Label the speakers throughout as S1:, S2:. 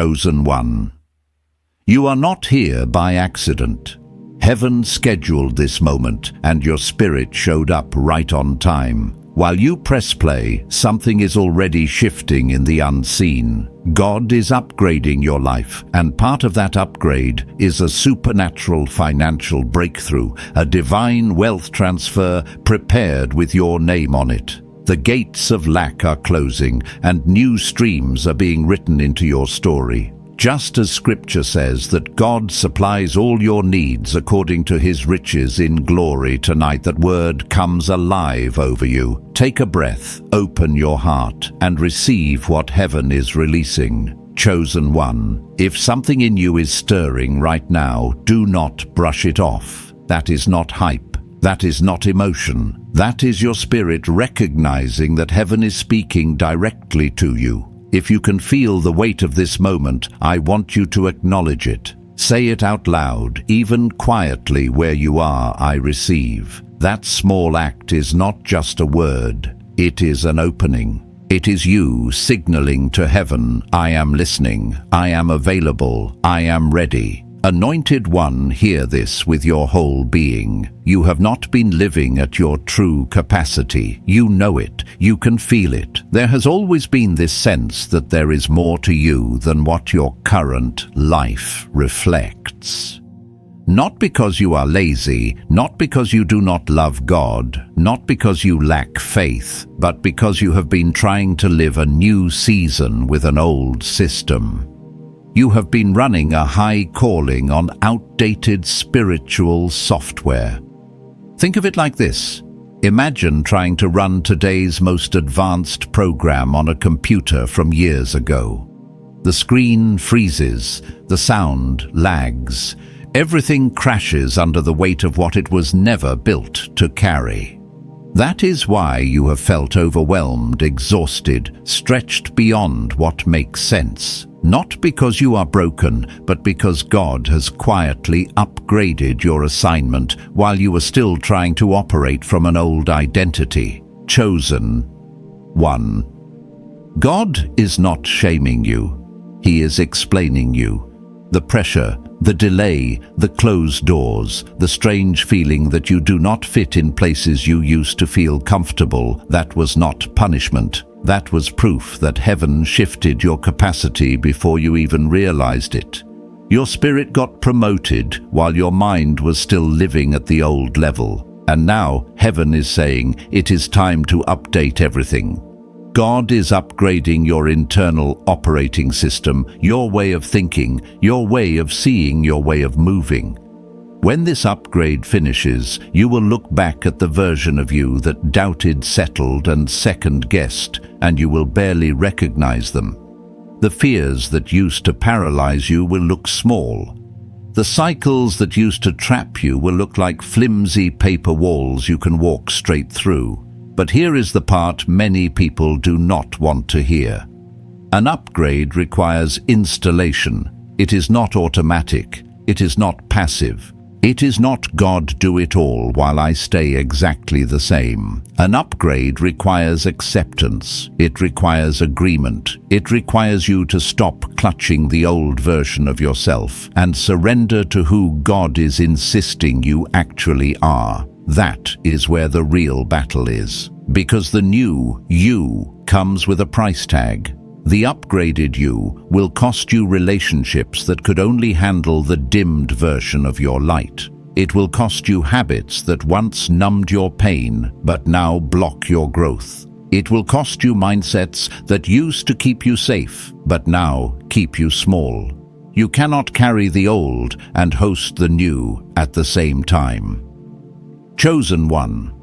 S1: chosen one. You are not here by accident. Heaven scheduled this moment, and your spirit showed up right on time. While you press play, something is already shifting in the unseen. God is upgrading your life, and part of that upgrade is a supernatural financial breakthrough, a divine wealth transfer prepared with your name on it. The gates of lack are closing, and new streams are being written into your story. Just as Scripture says that God supplies all your needs according to His riches in glory, tonight that word comes alive over you. Take a breath, open your heart, and receive what heaven is releasing. Chosen one, if something in you is stirring right now, do not brush it off. That is not hype. That is not emotion. That is your spirit recognizing that heaven is speaking directly to you. If you can feel the weight of this moment, I want you to acknowledge it. Say it out loud, even quietly where you are. I receive. That small act is not just a word. It is an opening. It is you signaling to heaven, I am listening, I am available, I am ready. Anointed one, hear this with your whole being. You have not been living at your true capacity. You know it. You can feel it. There has always been this sense that there is more to you than what your current life reflects. Not because you are lazy, not because you do not love God, not because you lack faith, but because you have been trying to live a new season with an old system. You have been running a high calling on outdated spiritual software. Think of it like this. Imagine trying to run today's most advanced program on a computer from years ago. The screen freezes, the sound lags, everything crashes under the weight of what it was never built to carry. That is why you have felt overwhelmed, exhausted, stretched beyond what makes sense. Not because you are broken, but because God has quietly upgraded your assignment while you are still trying to operate from an old identity. Chosen one. God is not shaming you. He is explaining you. The pressure, the delay, the closed doors, the strange feeling that you do not fit in places you used to feel comfortable, that was not punishment. That was proof that heaven shifted your capacity before you even realized it. Your spirit got promoted while your mind was still living at the old level. And now heaven is saying it is time to update everything. God is upgrading your internal operating system, your way of thinking, your way of seeing, your way of moving. When this upgrade finishes, you will look back at the version of you that doubted, settled, and second-guessed, and you will barely recognize them. The fears that used to paralyze you will look small. The cycles that used to trap you will look like flimsy paper walls you can walk straight through. But here is the part many people do not want to hear. An upgrade requires installation. It is not automatic. It is not passive. It is not God do it all while I stay exactly the same. An upgrade requires acceptance. It requires agreement. It requires you to stop clutching the old version of yourself and surrender to who God is insisting you actually are. That is where the real battle is. Because the new you comes with a price tag. The upgraded you will cost you relationships that could only handle the dimmed version of your light. It will cost you habits that once numbed your pain but now block your growth. It will cost you mindsets that used to keep you safe but now keep you small. You cannot carry the old and host the new at the same time. Chosen one.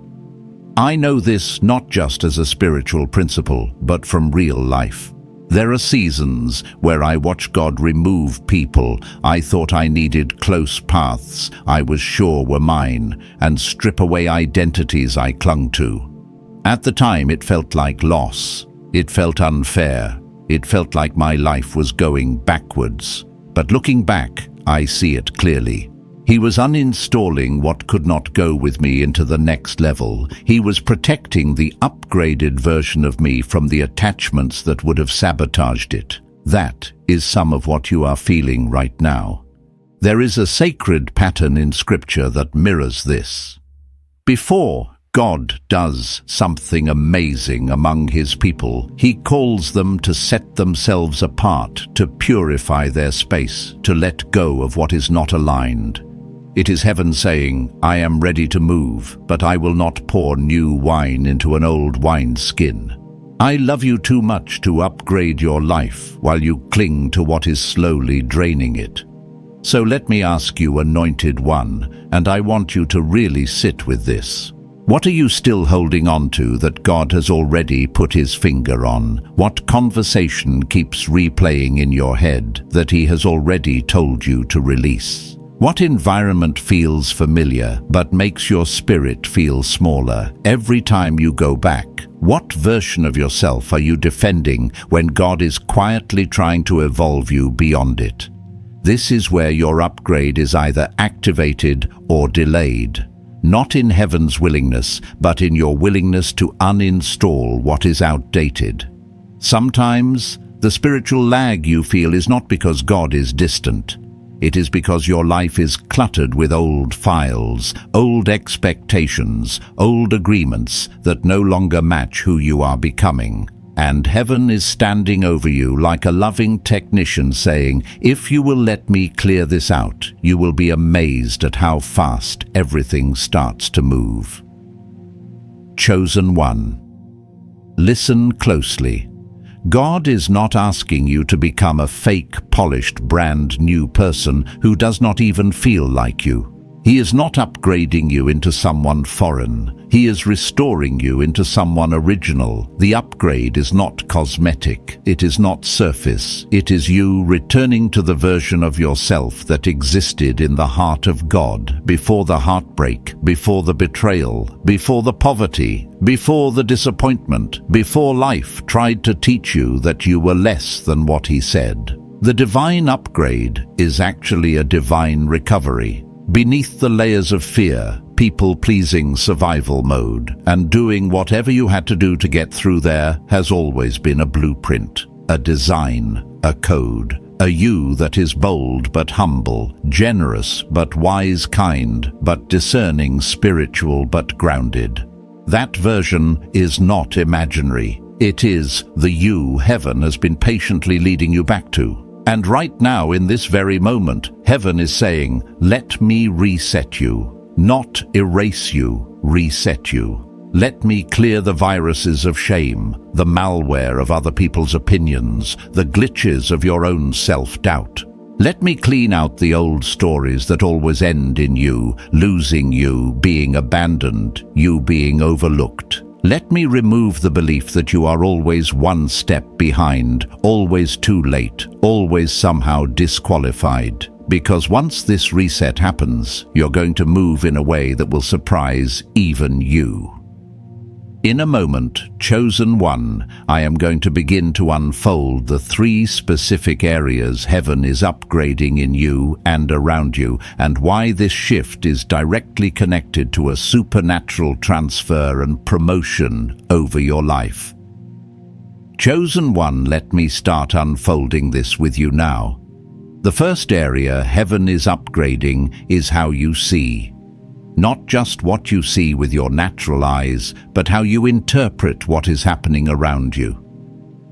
S1: I know this not just as a spiritual principle, but from real life. There are seasons where I watch God remove people I thought I needed, close paths I was sure were mine, and strip away identities I clung to. At the time it felt like loss. It felt unfair. It felt like my life was going backwards. But looking back, I see it clearly. He was uninstalling what could not go with me into the next level. He was protecting the upgraded version of me from the attachments that would have sabotaged it. That is some of what you are feeling right now. There is a sacred pattern in Scripture that mirrors this. Before God does something amazing among His people, He calls them to set themselves apart, to purify their space, to let go of what is not aligned. It is heaven saying, "I am ready to move, but I will not pour new wine into an old wineskin. I love you too much to upgrade your life while you cling to what is slowly draining it." So let me ask you, Anointed One, and I want you to really sit with this. What are you still holding on to that God has already put His finger on? What conversation keeps replaying in your head that He has already told you to release? What environment feels familiar but makes your spirit feel smaller every time you go back? What version of yourself are you defending when God is quietly trying to evolve you beyond it? This is where your upgrade is either activated or delayed. Not in heaven's willingness, but in your willingness to uninstall what is outdated. Sometimes, the spiritual lag you feel is not because God is distant. It is because your life is cluttered with old files, old expectations, old agreements that no longer match who you are becoming. And heaven is standing over you like a loving technician saying, "If you will let me clear this out, you will be amazed at how fast everything starts to move." Chosen one. Listen closely. God is not asking you to become a fake, polished, brand new person who does not even feel like you. He is not upgrading you into someone foreign. He is restoring you into someone original. The upgrade is not cosmetic. It is not surface. It is you returning to the version of yourself that existed in the heart of God before the heartbreak, before the betrayal, before the poverty, before the disappointment, before life tried to teach you that you were less than what He said. The divine upgrade is actually a divine recovery. Beneath the layers of fear, people-pleasing survival mode, and doing whatever you had to do to get through there has always been a blueprint, a design, a code, a you that is bold but humble, generous but wise, kind but discerning, spiritual but grounded. That version is not imaginary. It is the you heaven has been patiently leading you back to. And right now, in this very moment, heaven is saying, "Let me reset you." Not erase you, reset you. Let me clear the viruses of shame, the malware of other people's opinions, the glitches of your own self-doubt. Let me clean out the old stories that always end in you, losing you, being abandoned, you being overlooked. Let me remove the belief that you are always one step behind, always too late, always somehow disqualified. Because once this reset happens, you're going to move in a way that will surprise even you. In a moment, chosen one, I am going to begin to unfold the 3 specific areas heaven is upgrading in you and around you, and why this shift is directly connected to a supernatural transfer and promotion over your life. Chosen one, let me start unfolding this with you now. The first area heaven is upgrading is how you see. Not just what you see with your natural eyes, but how you interpret what is happening around you.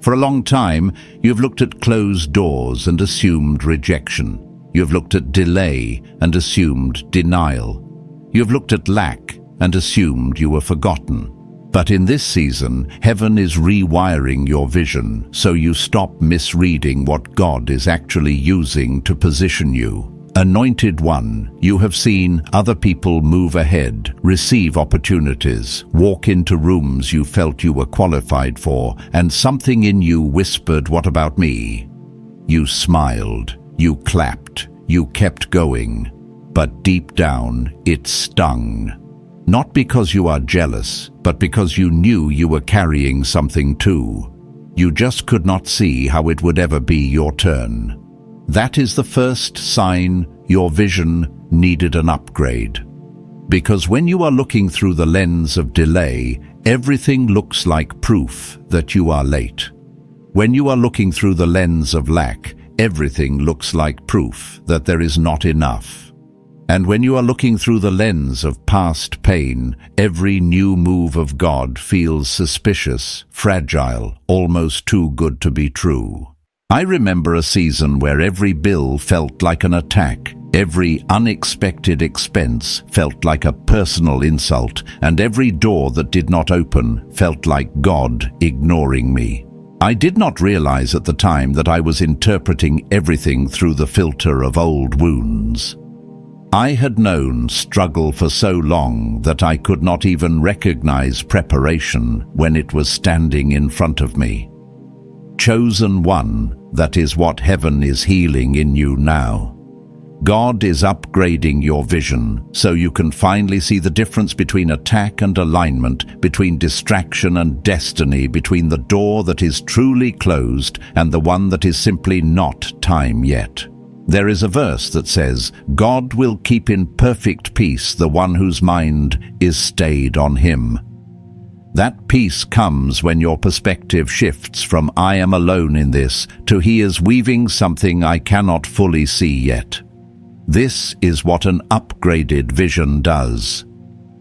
S1: For a long time, you've looked at closed doors and assumed rejection. You've looked at delay and assumed denial. You've looked at lack and assumed you were forgotten. But in this season, heaven is rewiring your vision so you stop misreading what God is actually using to position you. Anointed one, you have seen other people move ahead, receive opportunities, walk into rooms you felt you were qualified for, and something in you whispered, "What about me?" You smiled, you clapped, you kept going, but deep down it stung. Not because you are jealous, but because you knew you were carrying something too. You just could not see how it would ever be your turn. That is the first sign your vision needed an upgrade. Because when you are looking through the lens of delay, everything looks like proof that you are late. When you are looking through the lens of lack, everything looks like proof that there is not enough. And when you are looking through the lens of past pain, every new move of God feels suspicious, fragile, almost too good to be true. I remember a season where every bill felt like an attack, every unexpected expense felt like a personal insult, and every door that did not open felt like God ignoring me. I did not realize at the time that I was interpreting everything through the filter of old wounds. I had known struggle for so long that I could not even recognize preparation when it was standing in front of me. Chosen one, that is what heaven is healing in you now. God is upgrading your vision so you can finally see the difference between attack and alignment, between distraction and destiny, between the door that is truly closed and the one that is simply not time yet. There is a verse that says, God will keep in perfect peace the one whose mind is stayed on him. That peace comes when your perspective shifts from I am alone in this to he is weaving something I cannot fully see yet. This is what an upgraded vision does.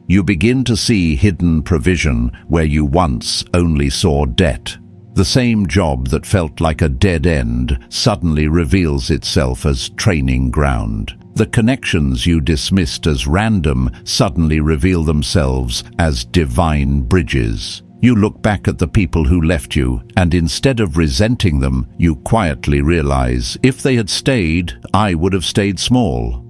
S1: You begin to see hidden provision where you once only saw debt. The same job that felt like a dead end suddenly reveals itself as training ground. The connections you dismissed as random suddenly reveal themselves as divine bridges. You look back at the people who left you, and instead of resenting them, you quietly realize, if they had stayed, I would have stayed small.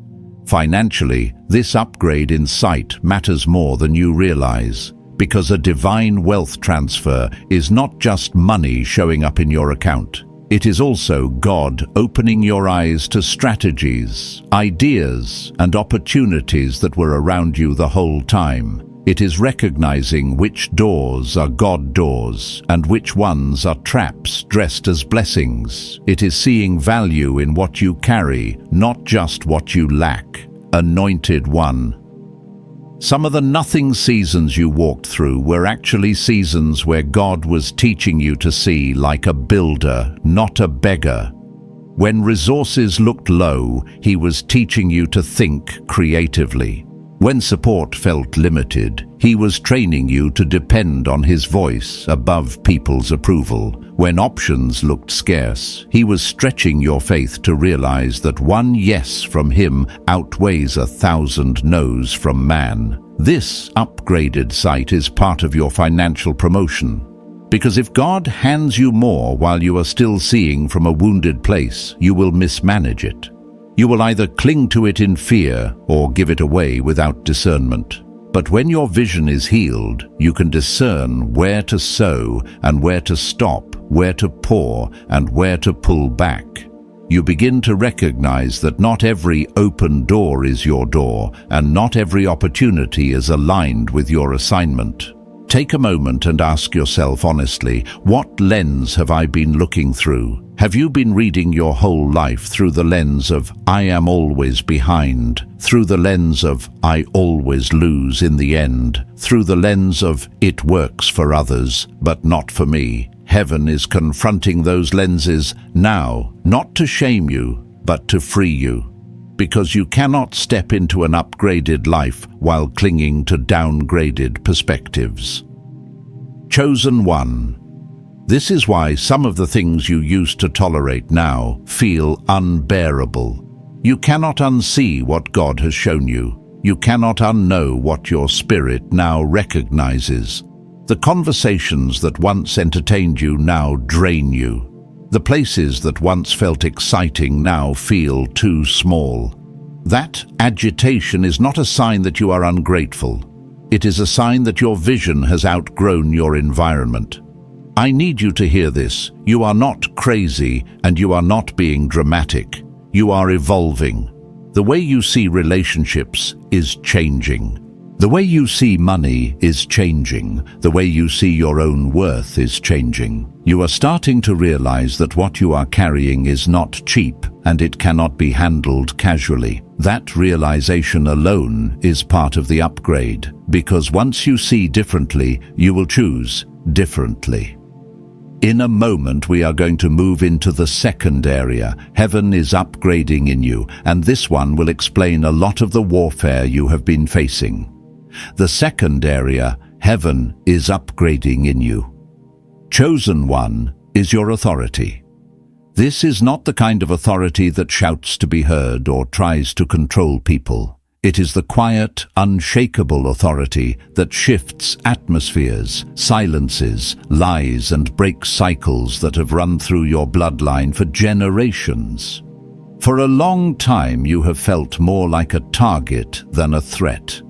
S1: Financially, this upgrade in sight matters more than you realize, because a divine wealth transfer is not just money showing up in your account. It is also God opening your eyes to strategies, ideas, and opportunities that were around you the whole time. It is recognizing which doors are God doors and which ones are traps dressed as blessings. It is seeing value in what you carry, not just what you lack. Anointed one. Some of the nothing seasons you walked through were actually seasons where God was teaching you to see like a builder, not a beggar. When resources looked low, he was teaching you to think creatively. When support felt limited, he was training you to depend on his voice above people's approval. When options looked scarce, he was stretching your faith to realize that one yes from him outweighs 1,000 no's from man. This upgraded sight is part of your financial promotion. Because if God hands you more while you are still seeing from a wounded place, you will mismanage it. You will either cling to it in fear or give it away without discernment. But when your vision is healed, you can discern where to sow and where to stop, where to pour and where to pull back. You begin to recognize that not every open door is your door, and not every opportunity is aligned with your assignment. Take a moment and ask yourself honestly, what lens have I been looking through? Have you been reading your whole life through the lens of I am always behind, through the lens of I always lose in the end, through the lens of it works for others, but not for me? Heaven is confronting those lenses now, not to shame you, but to free you. Because you cannot step into an upgraded life while clinging to downgraded perspectives. Chosen one. This is why some of the things you used to tolerate now feel unbearable. You cannot unsee what God has shown you. You cannot unknow what your spirit now recognizes. The conversations that once entertained you now drain you. The places that once felt exciting now feel too small. That agitation is not a sign that you are ungrateful. It is a sign that your vision has outgrown your environment. I need you to hear this. You are not crazy and you are not being dramatic. You are evolving. The way you see relationships is changing. The way you see money is changing. The way you see your own worth is changing. You are starting to realize that what you are carrying is not cheap and it cannot be handled casually. That realization alone is part of the upgrade, because once you see differently, you will choose differently. In a moment, we are going to move into the second area. Heaven is upgrading in you, and this one will explain a lot of the warfare you have been facing. The second area, heaven is upgrading in you. Chosen one is your authority. This is not the kind of authority that shouts to be heard or tries to control people. It is the quiet, unshakable authority that shifts atmospheres, silences lies, and breaks cycles that have run through your bloodline for generations. For a long time, you have felt more like a target than a threat.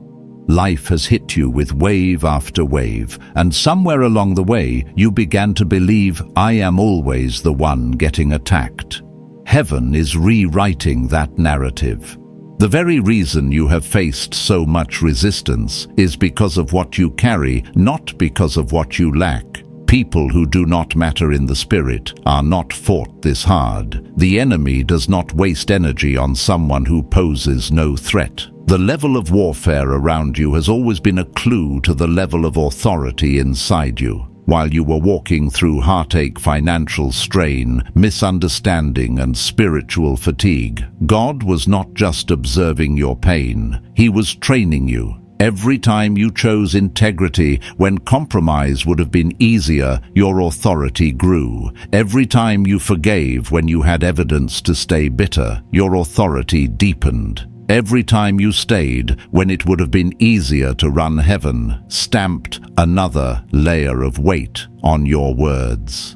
S1: Life has hit you with wave after wave, and somewhere along the way, you began to believe, I am always the one getting attacked. Heaven is rewriting that narrative. The very reason you have faced so much resistance is because of what you carry, not because of what you lack. People who do not matter in the spirit are not fought this hard. The enemy does not waste energy on someone who poses no threat. The level of warfare around you has always been a clue to the level of authority inside you. While you were walking through heartache, financial strain, misunderstanding, and spiritual fatigue, God was not just observing your pain, He was training you. Every time you chose integrity when compromise would have been easier, your authority grew. Every time you forgave when you had evidence to stay bitter, your authority deepened. Every time you stayed when it would have been easier to run, heaven stamped another layer of weight on your words.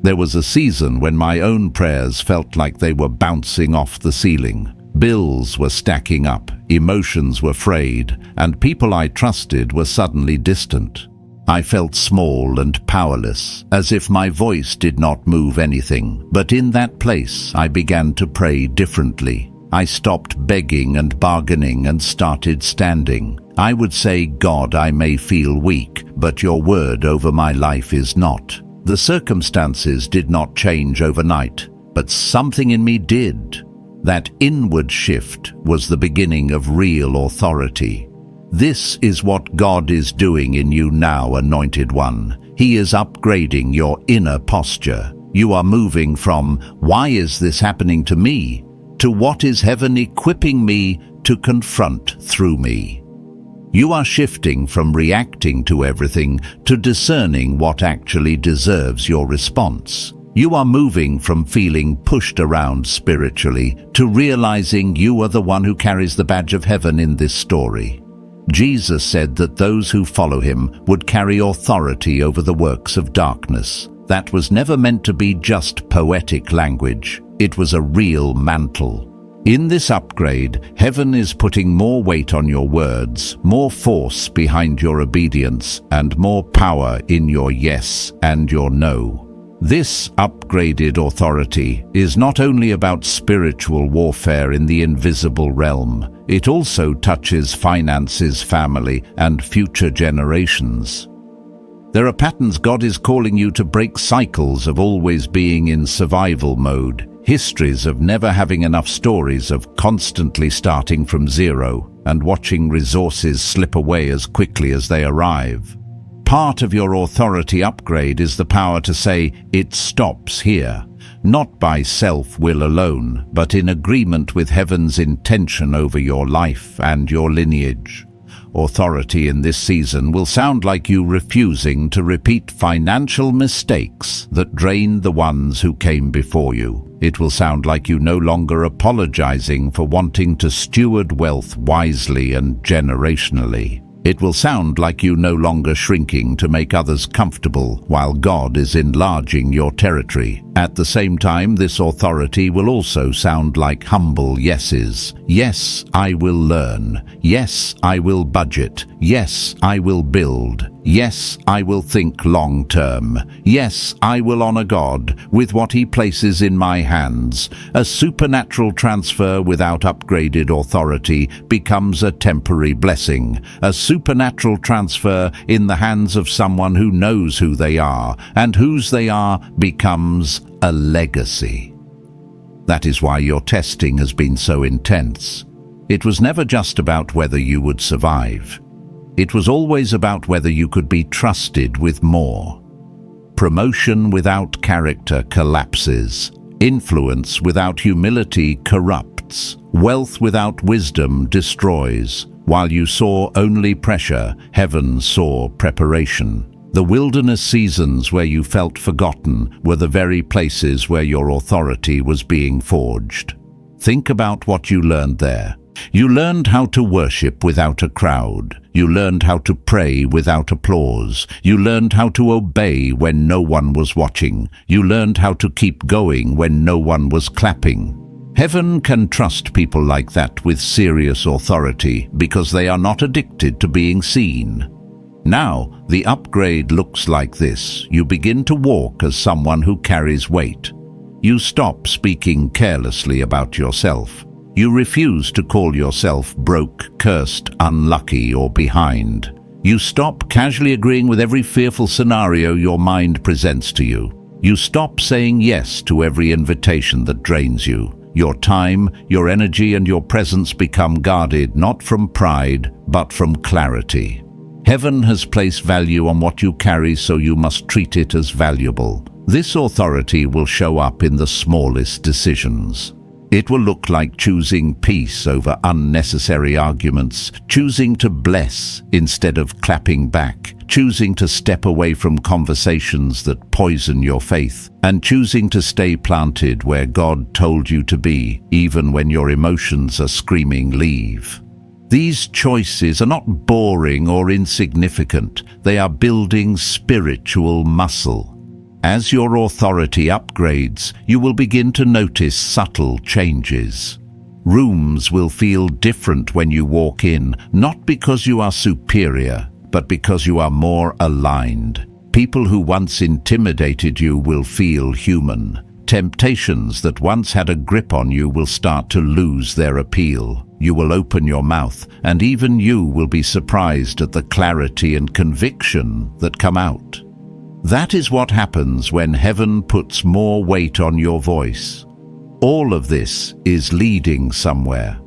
S1: There was a season when my own prayers felt like they were bouncing off the ceiling. Bills were stacking up, emotions were frayed, and people I trusted were suddenly distant. I felt small and powerless, as if my voice did not move anything. But in that place, I began to pray differently. I stopped begging and bargaining and started standing. I would say, God, I may feel weak, but your word over my life is not. The circumstances did not change overnight, but something in me did. That inward shift was the beginning of real authority. This is what God is doing in you now, Anointed One. He is upgrading your inner posture. You are moving from, why is this happening to me, to what is heaven equipping me to confront through me. You are shifting from reacting to everything to discerning what actually deserves your response. You are moving from feeling pushed around spiritually to realizing you are the one who carries the badge of heaven in this story. Jesus said that those who follow him would carry authority over the works of darkness. That was never meant to be just poetic language. It was a real mantle. In this upgrade, heaven is putting more weight on your words, more force behind your obedience, and more power in your yes and your no. This upgraded authority is not only about spiritual warfare in the invisible realm, it also touches finances, family, and future generations. There are patterns God is calling you to break, cycles of always being in survival mode, histories of never having enough, stories of constantly starting from zero and watching resources slip away as quickly as they arrive. Part of your authority upgrade is the power to say, it stops here, not by self-will alone, but in agreement with heaven's intention over your life and your lineage. Authority in this season will sound like you refusing to repeat financial mistakes that drained the ones who came before you. It will sound like you no longer apologizing for wanting to steward wealth wisely and generationally. It will sound like you no longer shrinking to make others comfortable while God is enlarging your territory. At the same time, this authority will also sound like humble yeses. Yes, I will learn. Yes, I will budget. Yes, I will build. Yes, I will think long term. Yes, I will honor God with what He places in my hands. A supernatural transfer without upgraded authority becomes a temporary blessing. A supernatural transfer in the hands of someone who knows who they are, and whose they are becomes a legacy. That is why your testing has been so intense. It was never just about whether you would survive. It was always about whether you could be trusted with more. Promotion without character collapses. Influence without humility corrupts. Wealth without wisdom destroys. While you saw only pressure, heaven saw preparation. The wilderness seasons where you felt forgotten were the very places where your authority was being forged. Think about what you learned there. You learned how to worship without a crowd. You learned how to pray without applause. You learned how to obey when no one was watching. You learned how to keep going when no one was clapping. Heaven can trust people like that with serious authority because they are not addicted to being seen. Now, the upgrade looks like this. You begin to walk as someone who carries weight. You stop speaking carelessly about yourself. You refuse to call yourself broke, cursed, unlucky, or behind. You stop casually agreeing with every fearful scenario your mind presents to you. You stop saying yes to every invitation that drains you. Your time, your energy, and your presence become guarded not from pride, but from clarity. Heaven has placed value on what you carry, so you must treat it as valuable. This authority will show up in the smallest decisions. It will look like choosing peace over unnecessary arguments, choosing to bless instead of clapping back, choosing to step away from conversations that poison your faith, and choosing to stay planted where God told you to be, even when your emotions are screaming leave. These choices are not boring or insignificant. They are building spiritual muscle. As your authority upgrades, you will begin to notice subtle changes. Rooms will feel different when you walk in, not because you are superior, but because you are more aligned. People who once intimidated you will feel human. Temptations that once had a grip on you will start to lose their appeal. You will open your mouth, and even you will be surprised at the clarity and conviction that come out. That is what happens when heaven puts more weight on your voice. All of this is leading somewhere.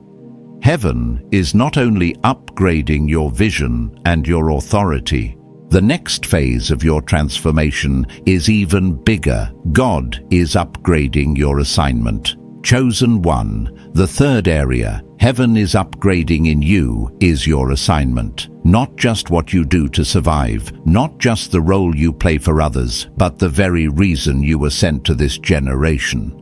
S1: Heaven is not only upgrading your vision and your authority. The next phase of your transformation is even bigger. God is upgrading your assignment. Chosen one, the third area, heaven is upgrading in you, is your assignment. Not just what you do to survive, not just the role you play for others, but the very reason you were sent to this generation.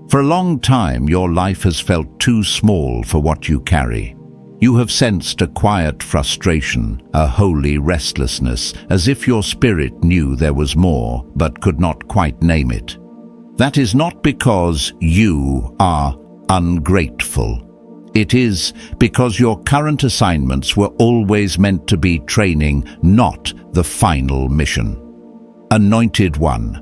S1: For a long time, your life has felt too small for what you carry. You have sensed a quiet frustration, a holy restlessness, as if your spirit knew there was more, but could not quite name it. That is not because you are ungrateful. It is because your current assignments were always meant to be training, not the final mission. Anointed one,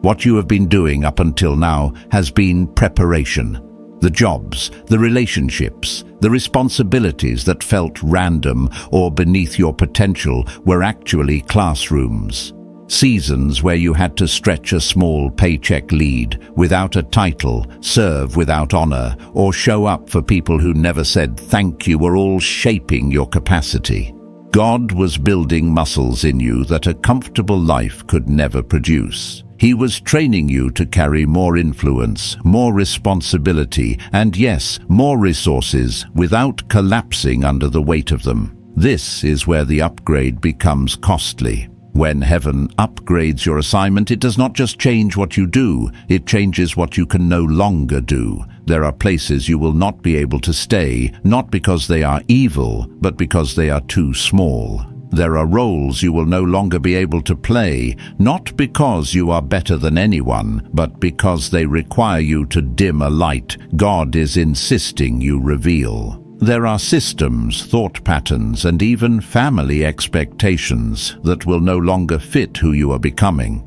S1: what you have been doing up until now has been preparation. The jobs, the relationships, the responsibilities that felt random or beneath your potential were actually classrooms. Seasons where you had to stretch a small paycheck lead without a title, serve without honor, or show up for people who never said thank you were all shaping your capacity. God was building muscles in you that a comfortable life could never produce. He was training you to carry more influence, more responsibility, and yes, more resources without collapsing under the weight of them. This is where the upgrade becomes costly. When heaven upgrades your assignment, it does not just change what you do, it changes what you can no longer do. There are places you will not be able to stay, not because they are evil, but because they are too small. There are roles you will no longer be able to play, not because you are better than anyone, but because they require you to dim a light God is insisting you reveal. There are systems, thought patterns, and even family expectations that will no longer fit who you are becoming.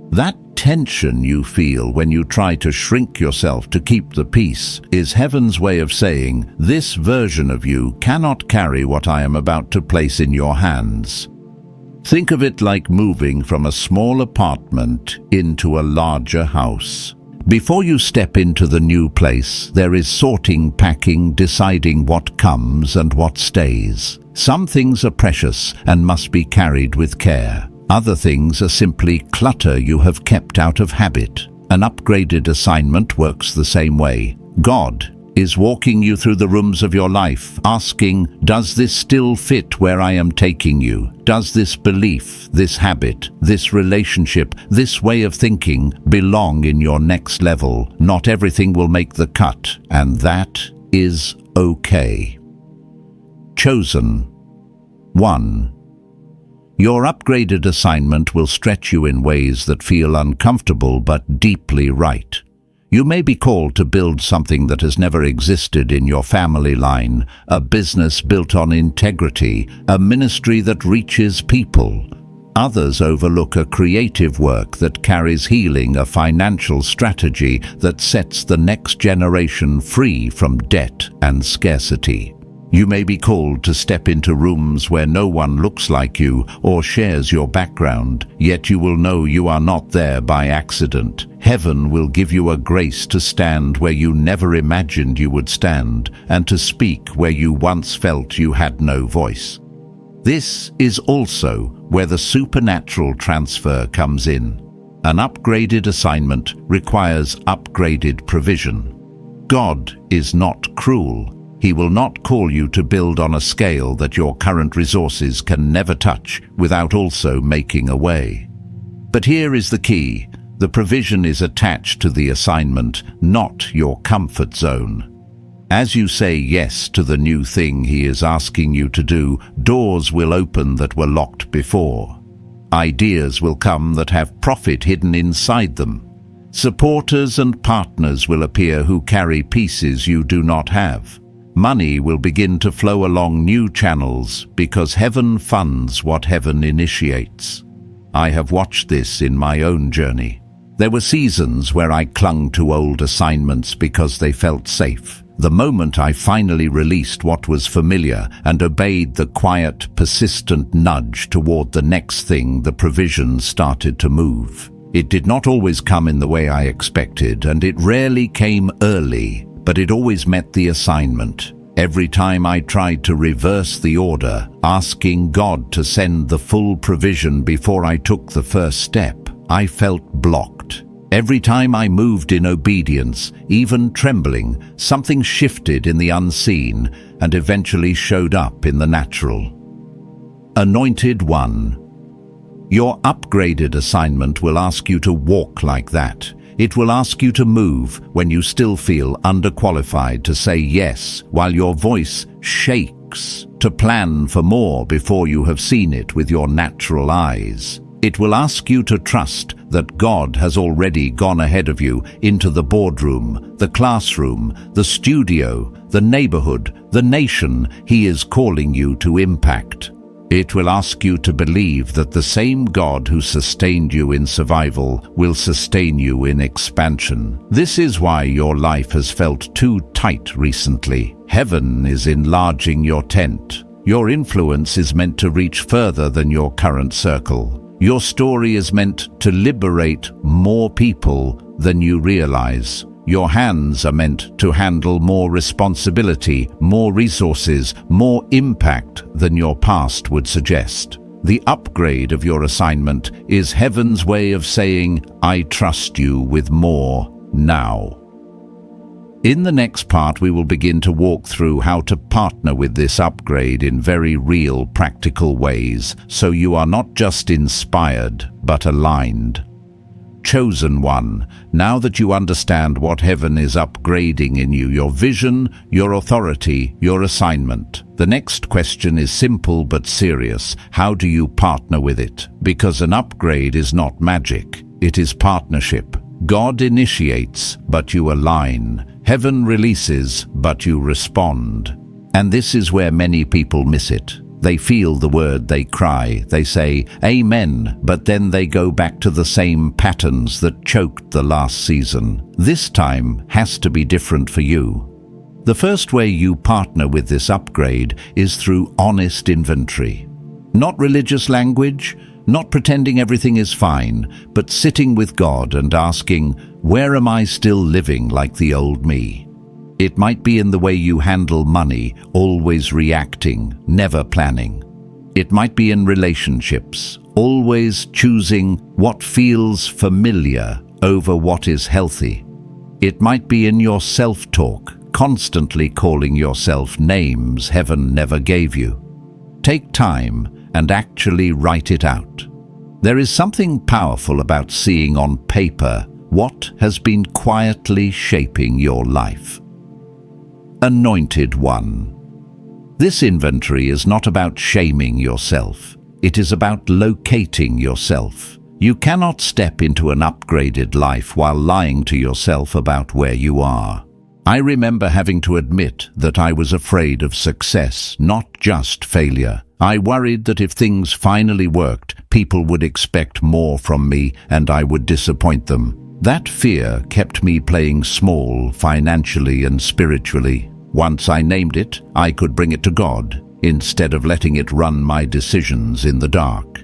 S1: That tension you feel when you try to shrink yourself to keep the peace is heaven's way of saying, this version of you cannot carry what I am about to place in your hands. Think of it like moving from a small apartment into a larger house. Before you step into the new place, there is sorting, packing, deciding what comes and what stays. Some things are precious and must be carried with care. Other things are simply clutter you have kept out of habit. An upgraded assignment works the same way. God is walking you through the rooms of your life, asking, does this still fit where I am taking you? Does this belief, this habit, this relationship, this way of thinking belong in your next level? Not everything will make the cut, and that is okay. Chosen. 1. Your upgraded assignment will stretch you in ways that feel uncomfortable but deeply right. You may be called to build something that has never existed in your family line, a business built on integrity, a ministry that reaches people. Others overlook a creative work that carries healing, a financial strategy that sets the next generation free from debt and scarcity. You may be called to step into rooms where no one looks like you or shares your background, yet you will know you are not there by accident. Heaven will give you a grace to stand where you never imagined you would stand, and to speak where you once felt you had no voice. This is also where the supernatural transfer comes in. An upgraded assignment requires upgraded provision. God is not cruel. He will not call you to build on a scale that your current resources can never touch without also making a way. But here is the key. The provision is attached to the assignment, not your comfort zone. As you say yes to the new thing He is asking you to do, doors will open that were locked before. Ideas will come that have profit hidden inside them. Supporters and partners will appear who carry pieces you do not have. Money will begin to flow along new channels because heaven funds what heaven initiates. I have watched this in my own journey. There were seasons where I clung to old assignments because they felt safe. The moment I finally released what was familiar and obeyed the quiet, persistent nudge toward the next thing, the provision started to move. It did not always come in the way I expected, and it rarely came early, but it always met the assignment. Every time I tried to reverse the order, asking God to send the full provision before I took the first step, I felt blocked. Every time I moved in obedience, even trembling, something shifted in the unseen and eventually showed up in the natural. Anointed One. Your upgraded assignment will ask you to walk like that. It will ask you to move when you still feel underqualified, to say yes while your voice shakes, to plan for more before you have seen it with your natural eyes. It will ask you to trust that God has already gone ahead of you into the boardroom, the classroom, the studio, the neighborhood, the nation He is calling you to impact. It will ask you to believe that the same God who sustained you in survival will sustain you in expansion. This is why your life has felt too tight recently. Heaven is enlarging your tent. Your influence is meant to reach further than your current circle. Your story is meant to liberate more people than you realize. Your hands are meant to handle more responsibility, more resources, more impact than your past would suggest. The upgrade of your assignment is heaven's way of saying, I trust you with more now. In the next part, we will begin to walk through how to partner with this upgrade in very real, practical ways, so you are not just inspired, but aligned. Chosen One, now that you understand what heaven is upgrading in you, your vision, your authority, your assignment, the next question is simple but serious. How do you partner with it? Because an upgrade is not magic, it is partnership. God initiates, but you align. Heaven releases, but you respond. And this is where many people miss it. They feel the word, they cry, they say, Amen, but then they go back to the same patterns that choked the last season. This time has to be different for you. The first way you partner with this upgrade is through honest inventory. Not religious language, not pretending everything is fine, but sitting with God and asking, where am I still living like the old me? It might be in the way you handle money, always reacting, never planning. It might be in relationships, always choosing what feels familiar over what is healthy. It might be in your self-talk, constantly calling yourself names heaven never gave you. Take time and actually write it out. There is something powerful about seeing on paper what has been quietly shaping your life. Anointed One. This inventory is not about shaming yourself. It is about locating yourself. You cannot step into an upgraded life while lying to yourself about where you are. I remember having to admit that I was afraid of success, not just failure. I worried that if things finally worked, people would expect more from me and I would disappoint them. That fear kept me playing small financially and spiritually. Once I named it, I could bring it to God, instead of letting it run my decisions in the dark.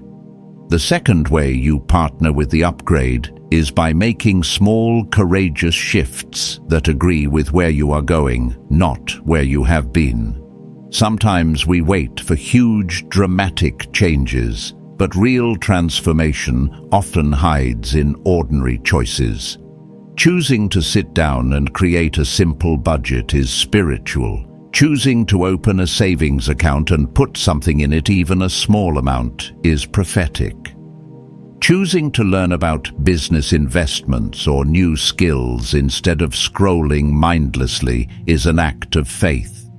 S1: The second way you partner with the upgrade is by making small, courageous shifts that agree with where you are going, not where you have been. Sometimes we wait for huge, dramatic changes, but real transformation often hides in ordinary choices. Choosing to sit down and create a simple budget is spiritual. Choosing to open a savings account and put something in it, even a small amount, is prophetic. Choosing to learn about business investments or new skills instead of scrolling mindlessly is an act of faith.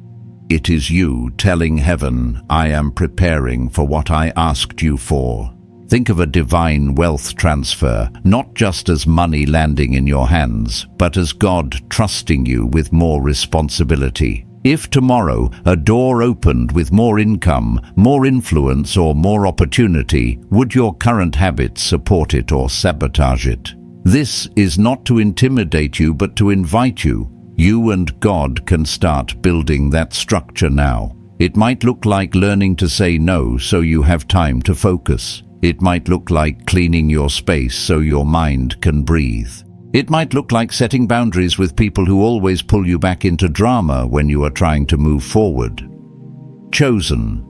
S1: It is you telling heaven, I am preparing for what I asked you for. Think of a divine wealth transfer, not just as money landing in your hands, but as God trusting you with more responsibility. If tomorrow a door opened with more income, more influence, or more opportunity, would your current habits support it or sabotage it? This is not to intimidate you, but to invite you. You and God can start building that structure now. It might look like learning to say no so you have time to focus. It might look like cleaning your space so your mind can breathe. It might look like setting boundaries with people who always pull you back into drama when you are trying to move forward. Chosen.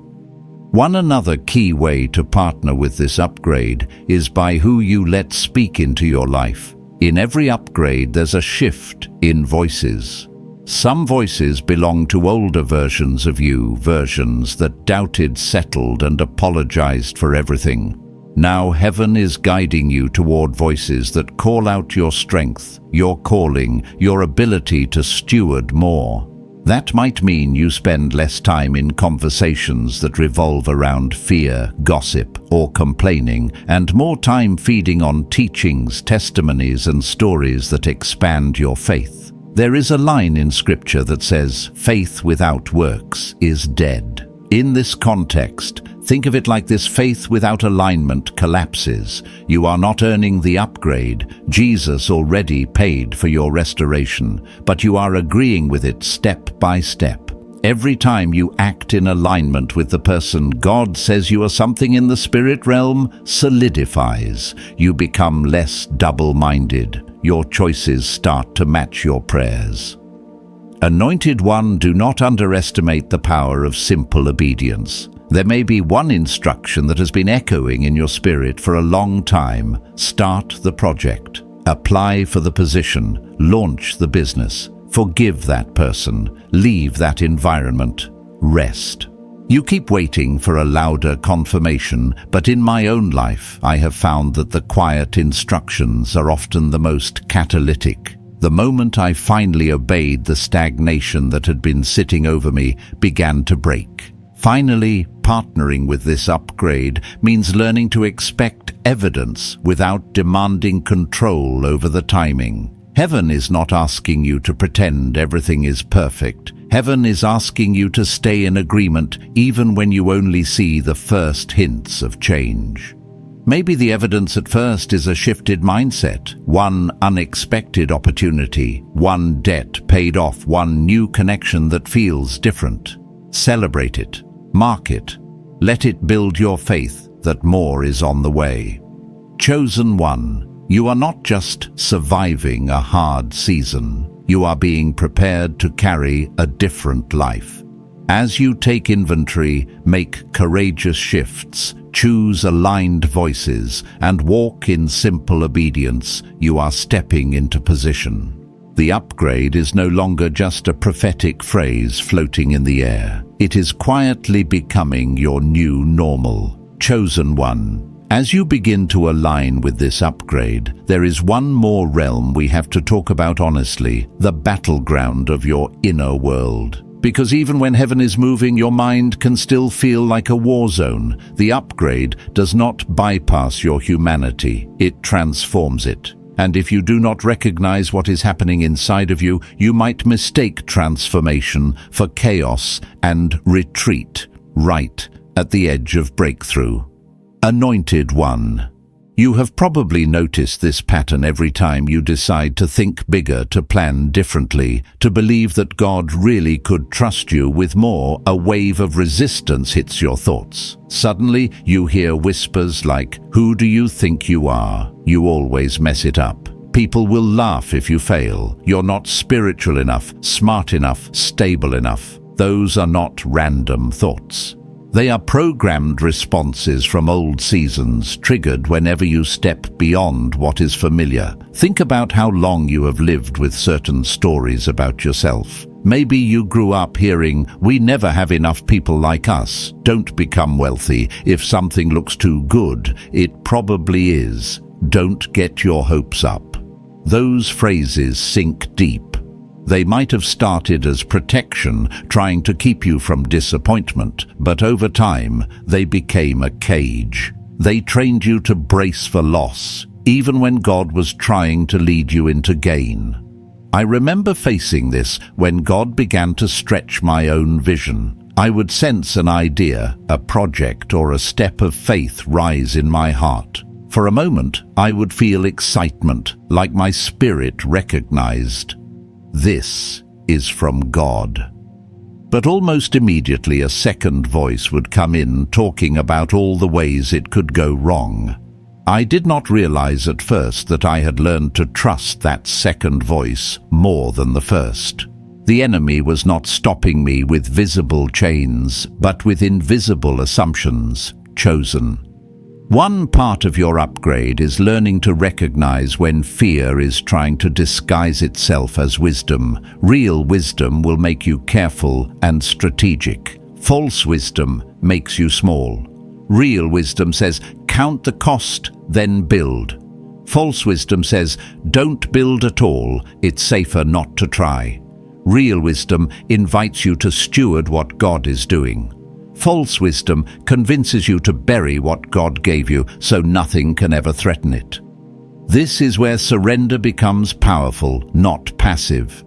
S1: One another key way to partner with this upgrade is by who you let speak into your life. In every upgrade, there's a shift in voices. Some voices belong to older versions of you, versions that doubted, settled, and apologized for everything. Now heaven is guiding you toward voices that call out your strength, your calling, your ability to steward more. That might mean you spend less time in conversations that revolve around fear, gossip, or complaining, and more time feeding on teachings, testimonies, and stories that expand your faith. There is a line in Scripture that says, "Faith without works is dead." In this context, think of it like this: faith without alignment collapses. You are not earning the upgrade. Jesus already paid for your restoration, but you are agreeing with it step by step. Every time you act in alignment with the person God says you are, something in the spirit realm solidifies. You become less double-minded. Your choices start to match your prayers. Anointed One, do not underestimate the power of simple obedience. There may be one instruction that has been echoing in your spirit for a long time. Start the project. Apply for the position. Launch the business. Forgive that person. Leave that environment. Rest. You keep waiting for a louder confirmation, but in my own life, I have found that the quiet instructions are often the most catalytic. The moment I finally obeyed, the stagnation that had been sitting over me began to break. Finally, partnering with this upgrade means learning to expect evidence without demanding control over the timing. Heaven is not asking you to pretend everything is perfect. Heaven is asking you to stay in agreement even when you only see the first hints of change. Maybe the evidence at first is a shifted mindset, one unexpected opportunity, one debt paid off, one new connection that feels different. Celebrate it, mark it, let it build your faith that more is on the way. Chosen One, you are not just surviving a hard season, you are being prepared to carry a different life. As you take inventory, make courageous shifts, choose aligned voices, and walk in simple obedience, you are stepping into position. The upgrade is no longer just a prophetic phrase floating in the air. It is quietly becoming your new normal. Chosen one. As you begin to align with this upgrade, there is one more realm we have to talk about honestly, the battleground of your inner world. Because even when heaven is moving, your mind can still feel like a war zone. The upgrade does not bypass your humanity, it transforms it. And if you do not recognize what is happening inside of you, you might mistake transformation for chaos and retreat, right at the edge of breakthrough. Anointed one. You have probably noticed this pattern every time you decide to think bigger, to plan differently, to believe that God really could trust you with more. A wave of resistance hits your thoughts. Suddenly, you hear whispers like, "Who do you think you are? You always mess it up. People will laugh if you fail. You're not spiritual enough, smart enough, stable enough." Those are not random thoughts. They are programmed responses from old seasons, triggered whenever you step beyond what is familiar. Think about how long you have lived with certain stories about yourself. Maybe you grew up hearing, "We never have enough people like us. Don't become wealthy. If something looks too good, it probably is. Don't get your hopes up." Those phrases sink deep. They might have started as protection, trying to keep you from disappointment, but over time, they became a cage. They trained you to brace for loss, even when God was trying to lead you into gain. I remember facing this when God began to stretch my own vision. I would sense an idea, a project, or a step of faith rise in my heart. For a moment, I would feel excitement, like my spirit recognized, "This is from God." But almost immediately a second voice would come in, talking about all the ways it could go wrong. I did not realize at first that I had learned to trust that second voice more than the first. The enemy was not stopping me with visible chains, but with invisible assumptions. Chosen. One part of your upgrade is learning to recognize when fear is trying to disguise itself as wisdom. Real wisdom will make you careful and strategic. False wisdom makes you small. Real wisdom says, count the cost, then build. False wisdom says, don't build at all, it's safer not to try. Real wisdom invites you to steward what God is doing. False wisdom convinces you to bury what God gave you so nothing can ever threaten it. This is where surrender becomes powerful, not passive.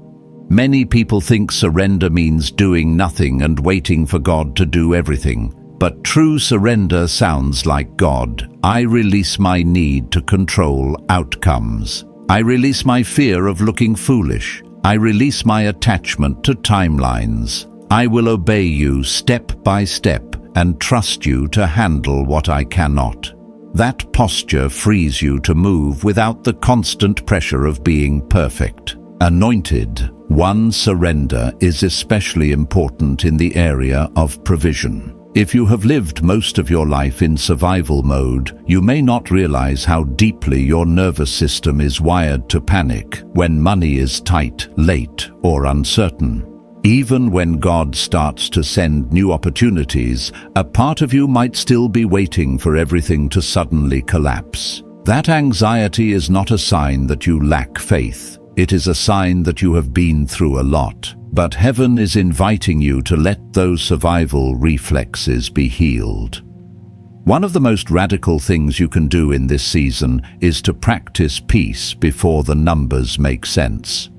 S1: Many people think surrender means doing nothing and waiting for God to do everything. But true surrender sounds like God. I release my need to control outcomes. I release my fear of looking foolish. I release my attachment to timelines. I will obey you step by step and trust you to handle what I cannot. That posture frees you to move without the constant pressure of being perfect. Anointed one, surrender is especially important in the area of provision. If you have lived most of your life in survival mode, you may not realize how deeply your nervous system is wired to panic when money is tight, late, or uncertain. Even when God starts to send new opportunities, a part of you might still be waiting for everything to suddenly collapse. That anxiety is not a sign that you lack faith. It is a sign that you have been through a lot. But heaven is inviting you to let those survival reflexes be healed. One of the most radical things you can do in this season is to practice peace before the numbers make sense.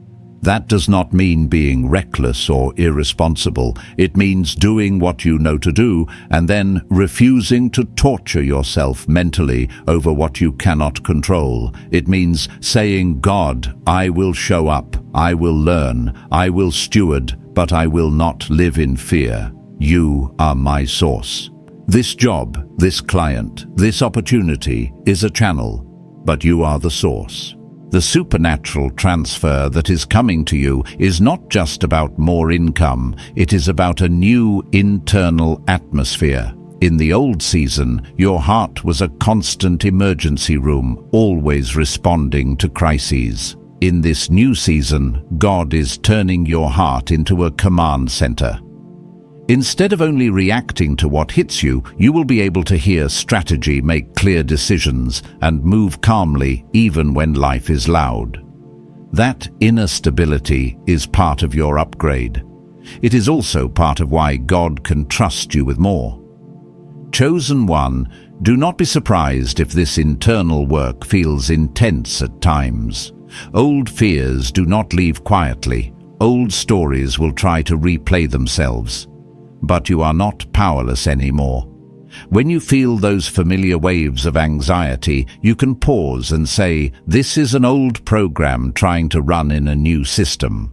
S1: That does not mean being reckless or irresponsible. It means doing what you know to do and then refusing to torture yourself mentally over what you cannot control. It means saying, God, I will show up, I will learn, I will steward, but I will not live in fear. You are my source. This job, this client, this opportunity is a channel, but you are the source. The supernatural transfer that is coming to you is not just about more income, it is about a new internal atmosphere. In the old season, your heart was a constant emergency room, always responding to crises. In this new season, God is turning your heart into a command center. Instead of only reacting to what hits you, you will be able to hear strategy, make clear decisions, and move calmly even when life is loud. That inner stability is part of your upgrade. It is also part of why God can trust you with more. Chosen one, do not be surprised if this internal work feels intense at times. Old fears do not leave quietly. Old stories will try to replay themselves. But you are not powerless anymore. When you feel those familiar waves of anxiety, you can pause and say, "This is an old program trying to run in a new system.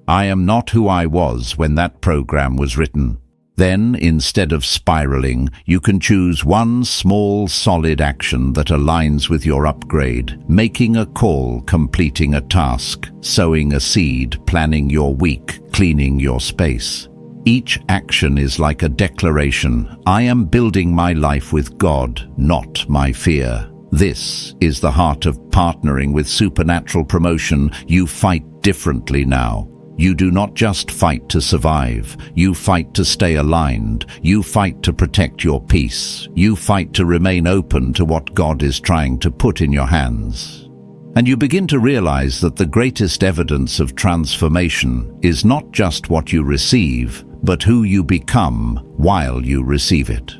S1: I am not who I was when that program was written." Then, instead of spiraling, you can choose one small, solid action that aligns with your upgrade, making a call, completing a task, sowing a seed, planning your week, cleaning your space. Each action is like a declaration. I am building my life with God, not my fear. This is the heart of partnering with supernatural promotion. You fight differently now. You do not just fight to survive. You fight to stay aligned. You fight to protect your peace. You fight to remain open to what God is trying to put in your hands. And you begin to realize that the greatest evidence of transformation is not just what you receive, but who you become while you receive it.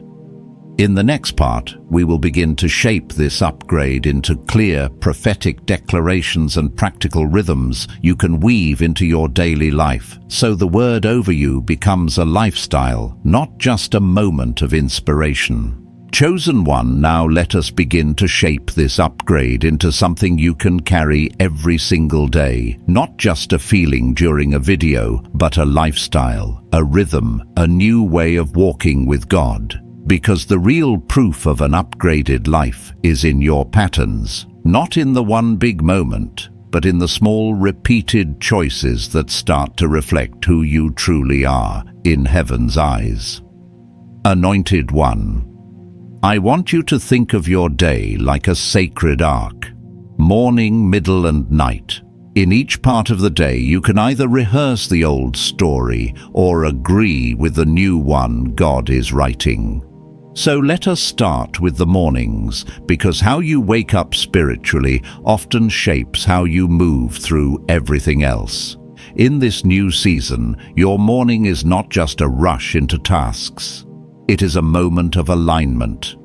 S1: In the next part, we will begin to shape this upgrade into clear, prophetic declarations and practical rhythms you can weave into your daily life, so the word over you becomes a lifestyle, not just a moment of inspiration. Chosen one, now let us begin to shape this upgrade into something you can carry every single day. Not just a feeling during a video, but a lifestyle, a rhythm, a new way of walking with God. Because the real proof of an upgraded life is in your patterns, not in the one big moment, but in the small repeated choices that start to reflect who you truly are in heaven's eyes. Anointed one, I want you to think of your day like a sacred arc, morning, middle, and night. In each part of the day, you can either rehearse the old story or agree with the new one God is writing. So let us start with the mornings, because how you wake up spiritually often shapes how you move through everything else. In this new season, your morning is not just a rush into tasks. It is a moment of alignment.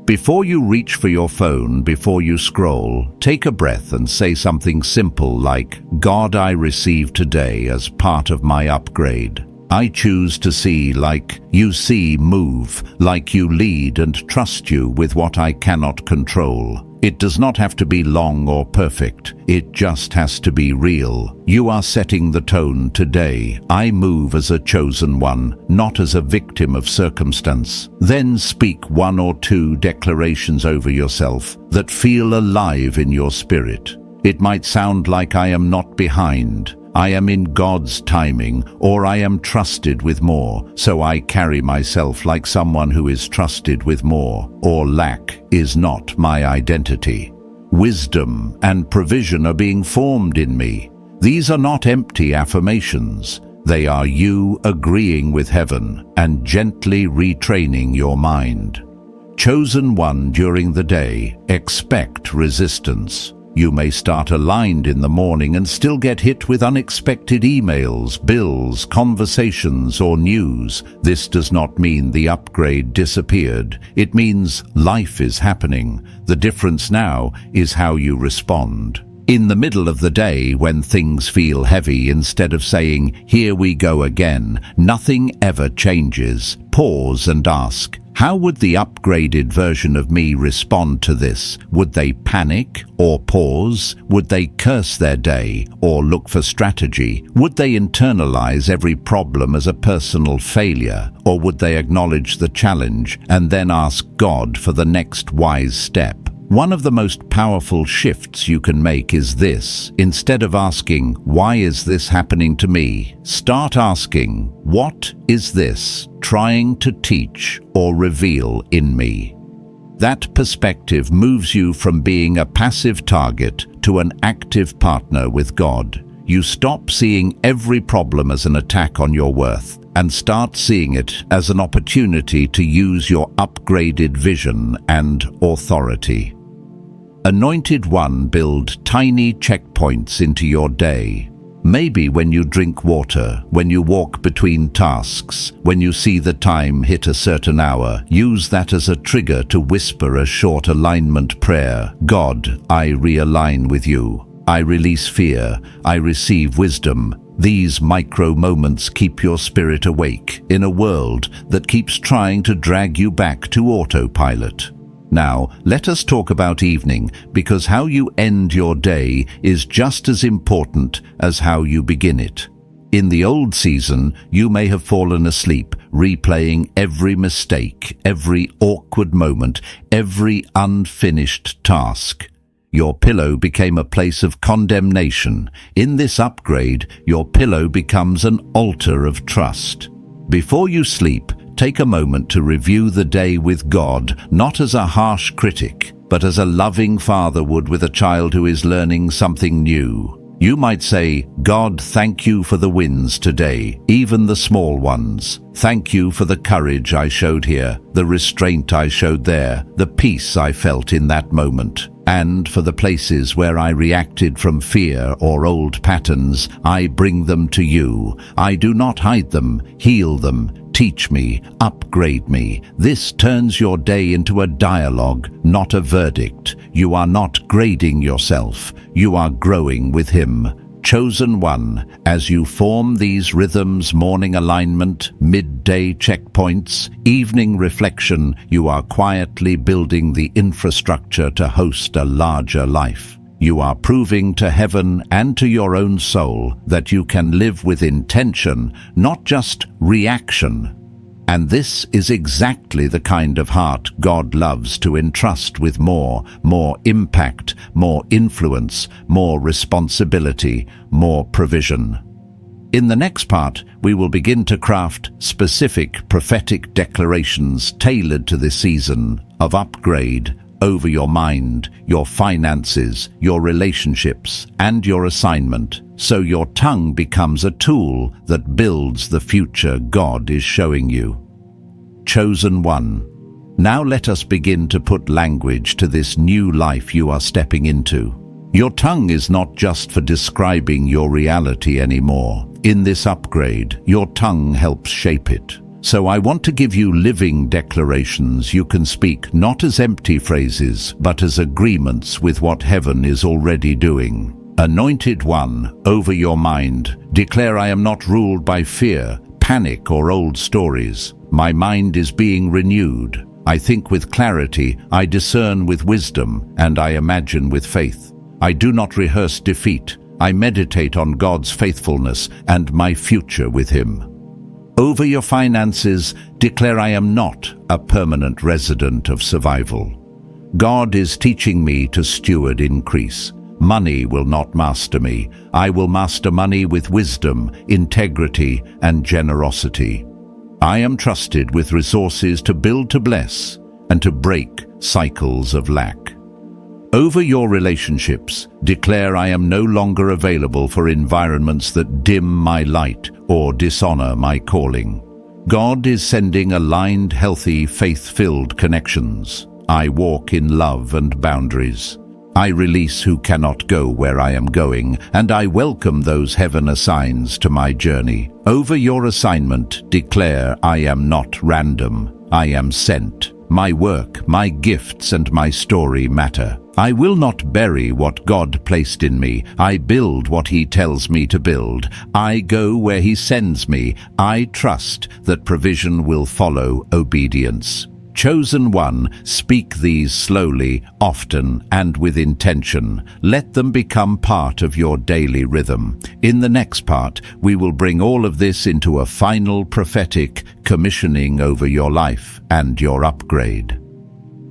S1: Before you reach for your phone, before you scroll, take a breath and say something simple like, God, I receive today as part of my upgrade. I choose to see like you see, move like you lead, and trust you with what I cannot control. It does not have to be long or perfect. It just has to be real. You are setting the tone today. I move as a chosen one, not as a victim of circumstance. Then speak one or two declarations over yourself that feel alive in your spirit. It might sound like I am not behind. I am in God's timing, or I am trusted with more, so I carry myself like someone who is trusted with more, or lack is not my identity. Wisdom and provision are being formed in me. These are not empty affirmations. They are you agreeing with heaven and gently retraining your mind. Chosen one, during the day, expect resistance. You may start aligned in the morning and still get hit with unexpected emails, bills, conversations, or news. This does not mean the upgrade disappeared. It means life is happening. The difference now is how you respond. In the middle of the day, when things feel heavy, instead of saying, "Here we go again," nothing ever changes. Pause and ask, how would the upgraded version of me respond to this? Would they panic or pause? Would they curse their day or look for strategy? Would they internalize every problem as a personal failure? Or would they acknowledge the challenge and then ask God for the next wise step? One of the most powerful shifts you can make is this. Instead of asking, "Why is this happening to me?" start asking, "What is this trying to teach or reveal in me. That perspective moves you from being a passive target to an active partner with God. You stop seeing every problem as an attack on your worth and start seeing it as an opportunity to use your upgraded vision and authority. Anointed One, build tiny checkpoints into your day. Maybe when you drink water, when you walk between tasks, when you see the time hit a certain hour, use that as a trigger to whisper a short alignment prayer. God, I realign with you. I release fear. I receive wisdom. These micro moments keep your spirit awake in a world that keeps trying to drag you back to autopilot. Now, let us talk about evening, because how you end your day is just as important as how you begin it. In the old season, you may have fallen asleep, replaying every mistake, every awkward moment, every unfinished task. Your pillow became a place of condemnation. In this upgrade, your pillow becomes an altar of trust. Before you sleep, take a moment to review the day with God, not as a harsh critic, but as a loving father would with a child who is learning something new. You might say, God, thank you for the wins today, even the small ones. Thank you for the courage I showed here, the restraint I showed there, the peace I felt in that moment. And for the places where I reacted from fear or old patterns, I bring them to you. I do not hide them, heal them. Teach me, upgrade me. This turns your day into a dialogue, not a verdict. You are not grading yourself. You are growing with Him. Chosen One, as you form these rhythms, morning alignment, midday checkpoints, evening reflection, you are quietly building the infrastructure to host a larger life. You are proving to heaven and to your own soul that you can live with intention, not just reaction. And this is exactly the kind of heart God loves to entrust with more impact, more influence, more responsibility, more provision. In the next part, we will begin to craft specific prophetic declarations tailored to this season of upgrade over your mind, your finances, your relationships, and your assignment, so your tongue becomes a tool that builds the future God is showing you. Chosen One, now let us begin to put language to this new life you are stepping into. Your tongue is not just for describing your reality anymore. In this upgrade, your tongue helps shape it. So I want to give you living declarations you can speak not as empty phrases, but as agreements with what heaven is already doing. Anointed One, over your mind, declare I am not ruled by fear, panic, or old stories. My mind is being renewed. I think with clarity, I discern with wisdom, and I imagine with faith. I do not rehearse defeat. I meditate on God's faithfulness and my future with Him. Over your finances, declare I am not a permanent resident of survival. God is teaching me to steward increase. Money will not master me. I will master money with wisdom, integrity, and generosity. I am trusted with resources to build to bless and to break cycles of lack. Over your relationships, declare I am no longer available for environments that dim my light or dishonor my calling. God is sending aligned, healthy, faith-filled connections. I walk in love and boundaries. I release who cannot go where I am going, and I welcome those heaven assigns to my journey. Over your assignment, declare I am not random. I am sent. My work, my gifts, and my story matter. I will not bury what God placed in me. I build what He tells me to build. I go where He sends me. I trust that provision will follow obedience. Chosen One, speak these slowly, often, and with intention. Let them become part of your daily rhythm. In the next part, we will bring all of this into a final prophetic commissioning over your life and your upgrade.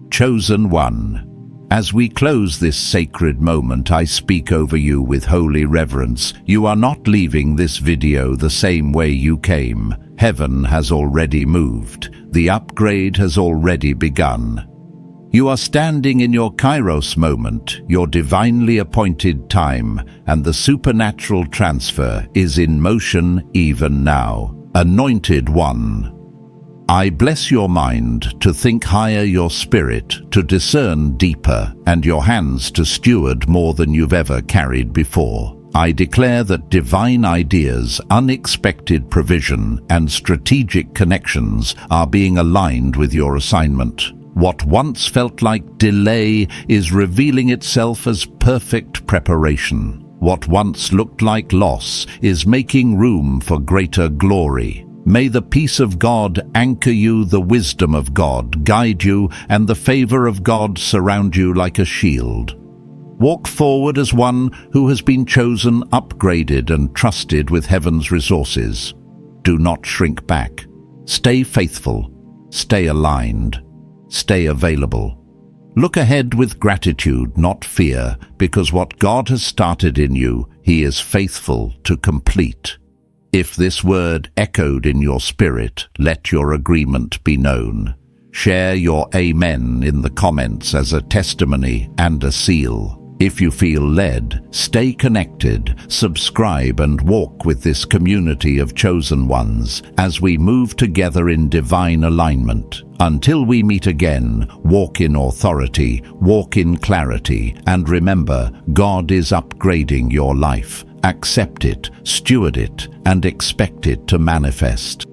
S1: Chosen One, as we close this sacred moment, I speak over you with holy reverence. You are not leaving this video the same way you came. Heaven has already moved. The upgrade has already begun. You are standing in your kairos moment, your divinely appointed time, and the supernatural transfer is in motion even now. Anointed One, I bless your mind to think higher, your spirit to discern deeper, and your hands to steward more than you've ever carried before. I declare that divine ideas, unexpected provision, and strategic connections are being aligned with your assignment. What once felt like delay is revealing itself as perfect preparation. What once looked like loss is making room for greater glory. May the peace of God anchor you, the wisdom of God guide you, and the favor of God surround you like a shield. Walk forward as one who has been chosen, upgraded, and trusted with heaven's resources. Do not shrink back. Stay faithful. Stay aligned. Stay available. Look ahead with gratitude, not fear, because what God has started in you, He is faithful to complete. If this word echoed in your spirit, let your agreement be known. Share your amen in the comments as a testimony and a seal. If you feel led, stay connected, subscribe, and walk with this community of chosen ones as we move together in divine alignment. Until we meet again, walk in authority, walk in clarity, and remember, God is upgrading your life. Accept it, steward it, and expect it to manifest.